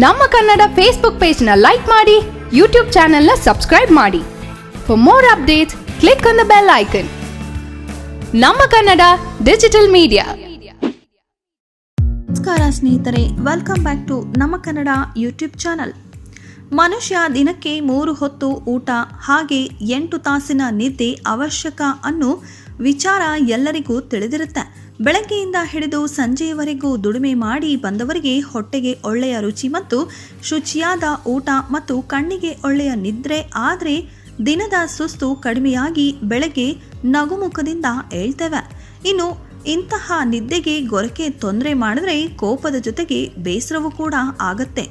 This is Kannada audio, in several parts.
ನಮ್ಮ ಕನ್ನಡ ಫೇಸ್ಬುಕ್ ಪೇಜ್ ನ ಲೈಕ್ ಮಾಡಿ, ಯೂಟ್ಯೂಬ್ ಚಾನೆಲ್ ನ ಸಬ್ಸ್ಕ್ರೈಬ್ ಮಾಡಿ. For more updates click on the bell icon. ನಮ್ಮ ಕನ್ನಡ ಡಿಜಿಟಲ್ ಮೀಡಿಯಾ. ನಮಸ್ಕಾರ ಸ್ನೇಹಿತರೆ, ವೆಲ್ಕಮ್ ಬ್ಯಾಕ್ ಟು ನಮ್ಮ ಕನ್ನಡ ಯೂಟ್ಯೂಬ್ ಚಾನಲ್. ಮನುಷ್ಯ ದಿನಕ್ಕೆ 3 ಹೊತ್ತು ಊಟ ಹಾಗೆ 8 ತಾಸಿನ ನಿದ್ದೆ ಅವಶ್ಯಕ ಅನ್ನೋ ವಿಚಾರ ಎಲ್ಲರಿಗೂ ತಿಳಿದಿರುತ್ತೆ. ಬೆಳಗ್ಗೆಯಿಂದ ಹಿಡಿದು ಸಂಜೆಯವರೆಗೂ ದುಡಿಮೆ ಮಾಡಿ ಬಂದವರಿಗೆ ಹೊಟ್ಟೆಗೆ ಒಳ್ಳೆಯ ರುಚಿ ಮತ್ತು ಶುಚಿಯಾದ ಊಟ ಮತ್ತು ಕಣ್ಣಿಗೆ ಒಳ್ಳೆಯ ನಿದ್ರೆ ಆದರೆ ದಿನದ ಸುಸ್ತು ಕಡಿಮೆಯಾಗಿ ಬೆಳಗ್ಗೆ ನಗುಮುಖದಿಂದ ಏಳ್ತೇವೆ. ಇನ್ನು ಇಂತಹ ನಿದ್ದೆಗೆ ಗೊರಕೆ ತೊಂದರೆ ಮಾಡಿದ್ರೆ ಕೋಪದ ಜೊತೆಗೆ ಬೇಸರವೂ ಕೂಡ ಆಗತ್ತೆ.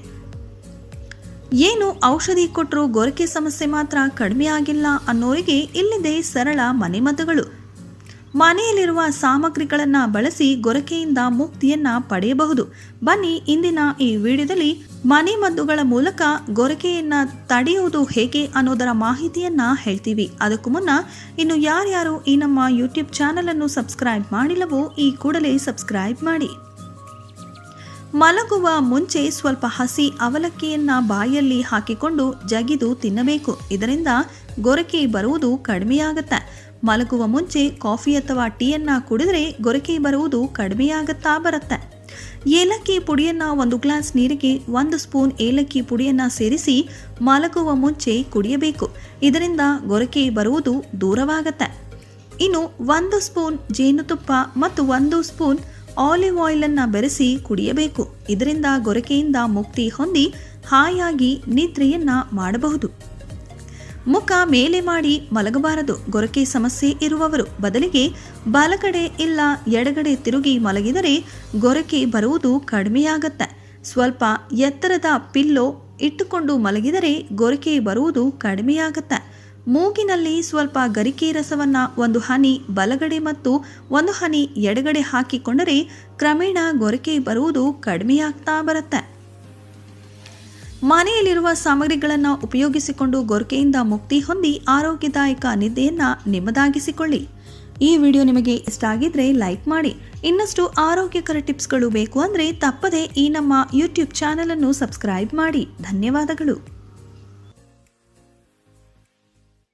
ಏನು ಔಷಧಿ ಕೊಟ್ಟರೂ ಗೊರಕೆ ಸಮಸ್ಯೆ ಮಾತ್ರ ಕಡಿಮೆ ಆಗಿಲ್ಲ ಅನ್ನೋರಿಗೆ ಇಲ್ಲಿದೆ ಸರಳ ಮನೆಮದ್ದುಗಳು. ಮನೆಯಲ್ಲಿರುವ ಸಾಮಗ್ರಿಗಳನ್ನು ಬಳಸಿ ಗೊರಕೆಯಿಂದ ಮುಕ್ತಿಯನ್ನ ಪಡೆಯಬಹುದು. ಬನ್ನಿ ಇಂದಿನ ಈ ವಿಡಿಯೋದಲ್ಲಿ ಮನೆಮದ್ದುಗಳ ಮೂಲಕ ಗೊರಕೆಯನ್ನ ತಡೆಯುವುದು ಹೇಗೆ ಅನ್ನೋದರ ಮಾಹಿತಿಯನ್ನ ಹೇಳ್ತೀವಿ. ಅದಕ್ಕೂ ಮುನ್ನ ಇನ್ನು ಯಾರ್ಯಾರು ಈ ನಮ್ಮ ಯೂಟ್ಯೂಬ್ ಚಾನಲ್ ಅನ್ನು ಸಬ್ಸ್ಕ್ರೈಬ್ ಮಾಡಿಲ್ಲವೋ ಈ ಕೂಡಲೇ ಸಬ್ಸ್ಕ್ರೈಬ್ ಮಾಡಿ. ಮಲಗುವ ಮುಂಚೆ ಸ್ವಲ್ಪ ಹಸಿ ಅವಲಕ್ಕಿಯನ್ನ ಬಾಯಲ್ಲಿ ಹಾಕಿಕೊಂಡು ಜಗಿದು ತಿನ್ನಬೇಕು. ಇದರಿಂದ ಗೊರಕೆ ಬರುವುದು ಕಡಿಮೆಯಾಗುತ್ತೆ. ಮಲಗುವ ಮುಂಚೆ ಕಾಫಿ ಅಥವಾ ಟೀಯನ್ನ ಕುಡಿದ್ರೆ ಗೊರಕೆ ಬರುವುದು ಕಡಿಮೆಯಾಗುತ್ತಾ ಬರುತ್ತೆ. ಏಲಕ್ಕಿ ಪುಡಿಯನ್ನ 1 ಗ್ಲಾಸ್ ನೀರಿಗೆ 1 ಸ್ಪೂನ್ ಏಲಕ್ಕಿ ಪುಡಿಯನ್ನ ಸೇರಿಸಿ ಮಲಗುವ ಮುಂಚೆ ಕುಡಿಯಬೇಕು. ಇದರಿಂದ ಗೊರಕೆ ಬರುವುದು ದೂರವಾಗುತ್ತೆ. ಇನ್ನು 1 ಸ್ಪೂನ್ ಜೇನುತುಪ್ಪ ಮತ್ತು 1 ಸ್ಪೂನ್ ಆಲಿವ್ ಆಯಿಲ್ ಅನ್ನ ಬೆರೆಸಿ ಕುಡಿಯಬೇಕು. ಇದರಿಂದ ಗೊರಕೆಯಿಂದ ಮುಕ್ತಿ ಹೊಂದಿ ಹಾಯಾಗಿ ನಿದ್ರೆಯನ್ನ ಮಾಡಬಹುದು. ಮುಖ ಮೇಲೆ ಮಾಡಿ ಮಲಗಬಾರದು. ಗೊರಕೆ ಸಮಸ್ಯೆ ಇರುವವರು ಬದಲಿಗೆ ಬಲಗಡೆ ಇಲ್ಲ ಎಡಗಡೆ ತಿರುಗಿ ಮಲಗಿದರೆ ಗೊರಕೆ ಬರುವುದು ಕಡಿಮೆಯಾಗತ್ತೆ. ಸ್ವಲ್ಪ ಎತ್ತರದ ಪಿಲ್ಲೋ ಇಟ್ಟುಕೊಂಡು ಮಲಗಿದರೆ ಗೊರಕೆ ಬರುವುದು ಕಡಿಮೆಯಾಗತ್ತೆ. ಮೂಗಿನಲ್ಲಿ ಸ್ವಲ್ಪ ಗರಿಕೆ ರಸವನ್ನ 1 ಹನಿ ಬಲಗಡೆ ಮತ್ತು 1 ಹನಿ ಎಡಗಡೆ ಹಾಕಿಕೊಂಡರೆ ಕ್ರಮೇಣ ಗೊರಕೆ ಬರುವುದು ಕಡಿಮೆಯಾಗ್ತಾ ಬರುತ್ತೆ. ಮನೆಯಲ್ಲಿರುವ ಸಾಮಗ್ರಿಗಳನ್ನು ಉಪಯೋಗಿಸಿಕೊಂಡು ಗೊರಕೆಯಿಂದ ಮುಕ್ತಿ ಹೊಂದಿ ಆರೋಗ್ಯದಾಯಕ ನಿದ್ದೆಯನ್ನ ನಿಮ್ಮದಾಗಿಸಿಕೊಳ್ಳಿ. ಈ ವಿಡಿಯೋ ನಿಮಗೆ ಇಷ್ಟ ಆಗಿದ್ರೆ ಲೈಕ್ ಮಾಡಿ. ಇನ್ನಷ್ಟು ಆರೋಗ್ಯಕರ ಟಿಪ್ಸ್ಗಳು ಬೇಕು ಅಂದರೆ ತಪ್ಪದೆ ಈ ನಮ್ಮ ಯೂಟ್ಯೂಬ್ ಚಾನಲ್ ಅನ್ನು ಸಬ್ಸ್ಕ್ರೈಬ್ ಮಾಡಿ. ಧನ್ಯವಾದಗಳು.